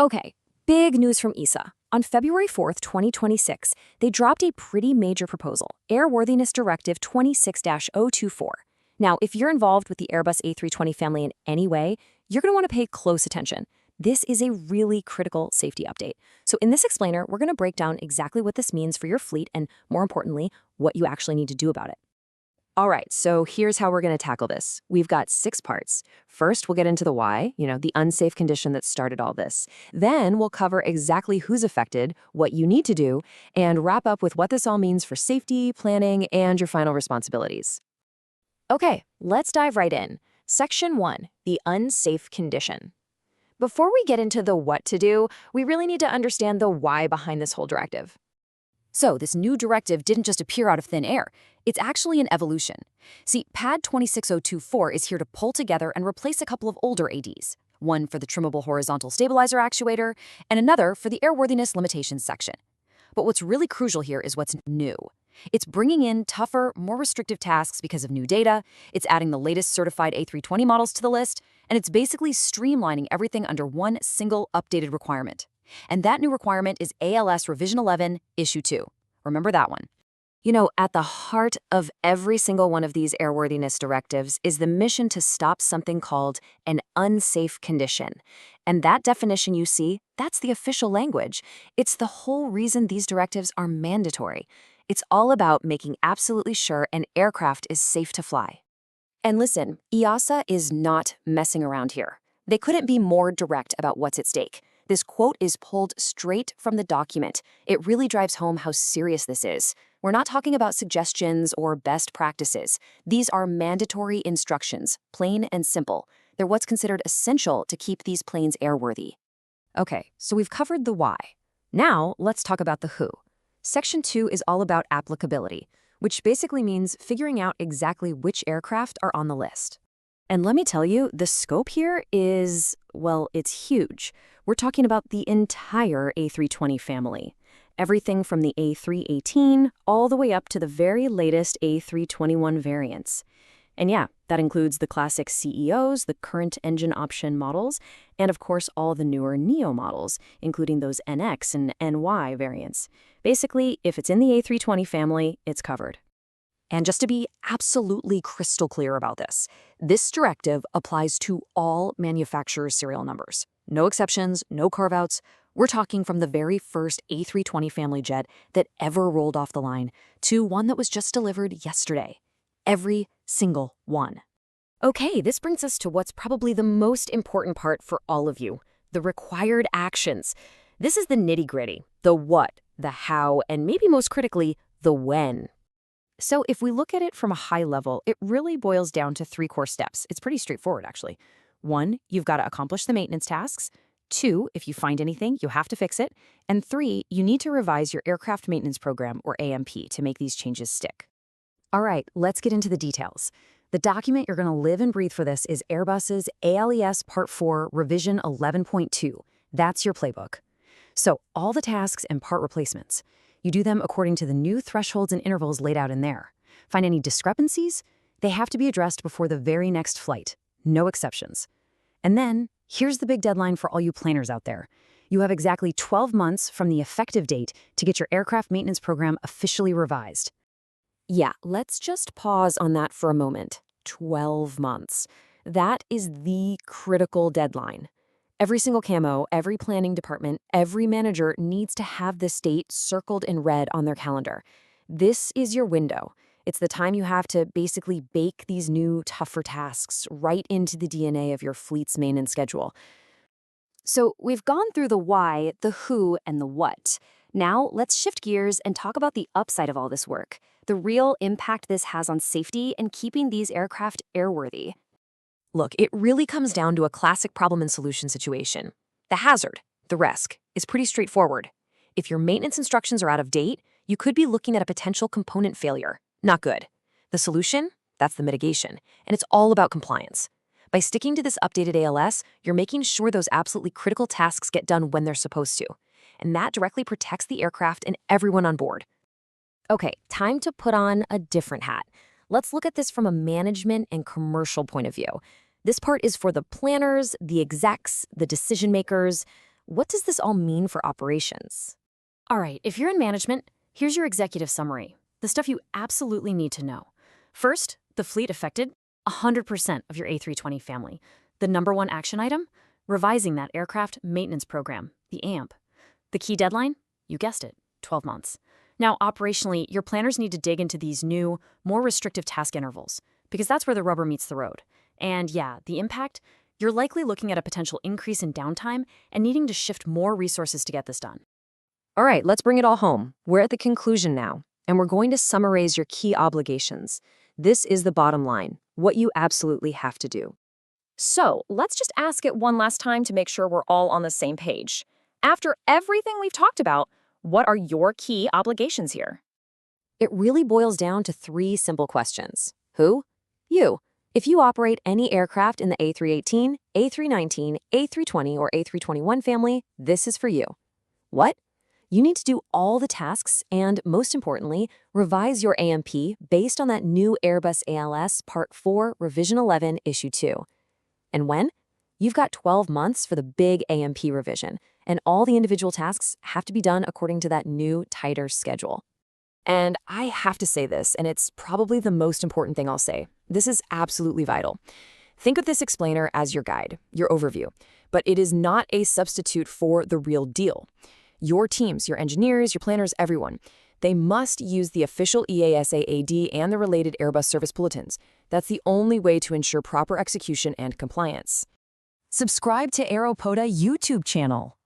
Okay, big news from EASA. On February 4th, 2026, they dropped a pretty major proposal, Airworthiness Directive 26-024. Now, if you're involved with the Airbus A320 family in any way, you're going to want to pay close attention. This is a really critical safety update. So in this explainer, we're going to break down exactly what this means for your fleet and, more importantly, what you actually need to do about it. All right, so here's how we're going to tackle this. We've got 6 parts. First, we'll get into the why, the unsafe condition that started all this. Then we'll cover exactly who's affected, what you need to do, and wrap up with what this all means for safety, planning, and your final responsibilities. Okay, let's dive right in. Section 1, the unsafe condition. Before we get into the what to do, we really need to understand the why behind this whole directive. So this new directive didn't just appear out of thin air. It's actually an evolution. See, PAD 26024 is here to pull together and replace a couple of older ADs, one for the Trimmable Horizontal Stabilizer Actuator and another for the Airworthiness Limitations section. But what's really crucial here is what's new. It's bringing in tougher, more restrictive tasks because of new data, it's adding the latest certified A320 models to the list, and it's basically streamlining everything under one single updated requirement. And that new requirement is ALS Revision 11, Issue 2. Remember that one. At the heart of every single one of these airworthiness directives is the mission to stop something called an unsafe condition. And that definition you see, that's the official language. It's the whole reason these directives are mandatory. It's all about making absolutely sure an aircraft is safe to fly. And listen, EASA is not messing around here. They couldn't be more direct about what's at stake. This quote is pulled straight from the document. It really drives home how serious this is. We're not talking about suggestions or best practices. These are mandatory instructions, plain and simple. They're what's considered essential to keep these planes airworthy. Okay, so we've covered the why. Now, let's talk about the who. Section 2 is all about applicability, which basically means figuring out exactly which aircraft are on the list. And let me tell you, the scope here is, well, it's huge. We're talking about the entire A320 family. Everything from the A318 all the way up to the very latest A321 variants. And yeah, that includes the classic CEOs, the current engine option models, and of course all the newer NEO models, including those NX and NY variants. Basically, if it's in the A320 family, it's covered. And just to be absolutely crystal clear about this directive applies to all manufacturers' serial numbers. No exceptions, no carve-outs. We're talking from the very first A320 family jet that ever rolled off the line to one that was just delivered yesterday. Every single one. Okay, this brings us to what's probably the most important part for all of you, the required actions. This is the nitty-gritty, the what, the how, and maybe most critically, the when. So if we look at it from a high level, it really boils down to 3 core steps. It's pretty straightforward, actually. 1, you've got to accomplish the maintenance tasks. 2, if you find anything, you have to fix it. And 3, you need to revise your aircraft maintenance program, or AMP, to make these changes stick. All right, let's get into the details. The document you're going to live and breathe for this is Airbus's ALES Part 4 Revision 11.2. That's your playbook. So all the tasks and part replacements, you do them according to the new thresholds and intervals laid out in there. Find any discrepancies? They have to be addressed before the very next flight. No exceptions. And then, here's the big deadline for all you planners out there. You have exactly 12 months from the effective date to get your aircraft maintenance program officially revised. Yeah, let's just pause on that for a moment. 12 months. That is the critical deadline. Every single camo, every planning department, every manager needs to have this date circled in red on their calendar. This is your window. It's the time you have to basically bake these new, tougher tasks right into the DNA of your fleet's maintenance schedule. So we've gone through the why, the who, and the what. Now let's shift gears and talk about the upside of all this work, the real impact this has on safety and keeping these aircraft airworthy. Look, it really comes down to a classic problem and solution situation. The hazard, the risk, is pretty straightforward. If your maintenance instructions are out of date, you could be looking at a potential component failure. Not good. The solution? That's the mitigation, and it's all about compliance. By sticking to this updated ALS, you're making sure those absolutely critical tasks get done when they're supposed to, and that directly protects the aircraft and everyone on board. Okay, time to put on a different hat. Let's look at this from a management and commercial point of view. This part is for the planners, the execs, the decision makers. what does this all mean for operations? All right, if you're in management, here's your executive summary, the stuff you absolutely need to know. First, the fleet affected, 100% of your A320 family. The number one action item? Revising that aircraft maintenance program, the AMP. The key deadline? You guessed it, 12 months. Now, operationally, your planners need to dig into these new, more restrictive task intervals, because that's where the rubber meets the road. And yeah, the impact? You're likely looking at a potential increase in downtime and needing to shift more resources to get this done. All right, let's bring it all home. We're at the conclusion now, and we're going to summarize your key obligations. This is the bottom line, what you absolutely have to do. So let's just ask it one last time to make sure we're all on the same page. After everything we've talked about, what are your key obligations here? It really boils down to 3 simple questions. Who? You. If you operate any aircraft in the A318, A319, A320, or A321 family, this is for you. What? You need to do all the tasks and, most importantly, revise your AMP based on that new Airbus ALS Part 4 Revision 11 Issue 2. And when? You've got 12 months for the big AMP revision, and all the individual tasks have to be done according to that new, tighter schedule. And I have to say this, and it's probably the most important thing I'll say. This is absolutely vital. Think of this explainer as your guide, your overview, but it is not a substitute for the real deal. Your teams, your engineers, your planners, everyone, they must use the official EASA AD and the related Airbus service bulletins. That's the only way to ensure proper execution and compliance. Subscribe to AEROPODA YouTube channel.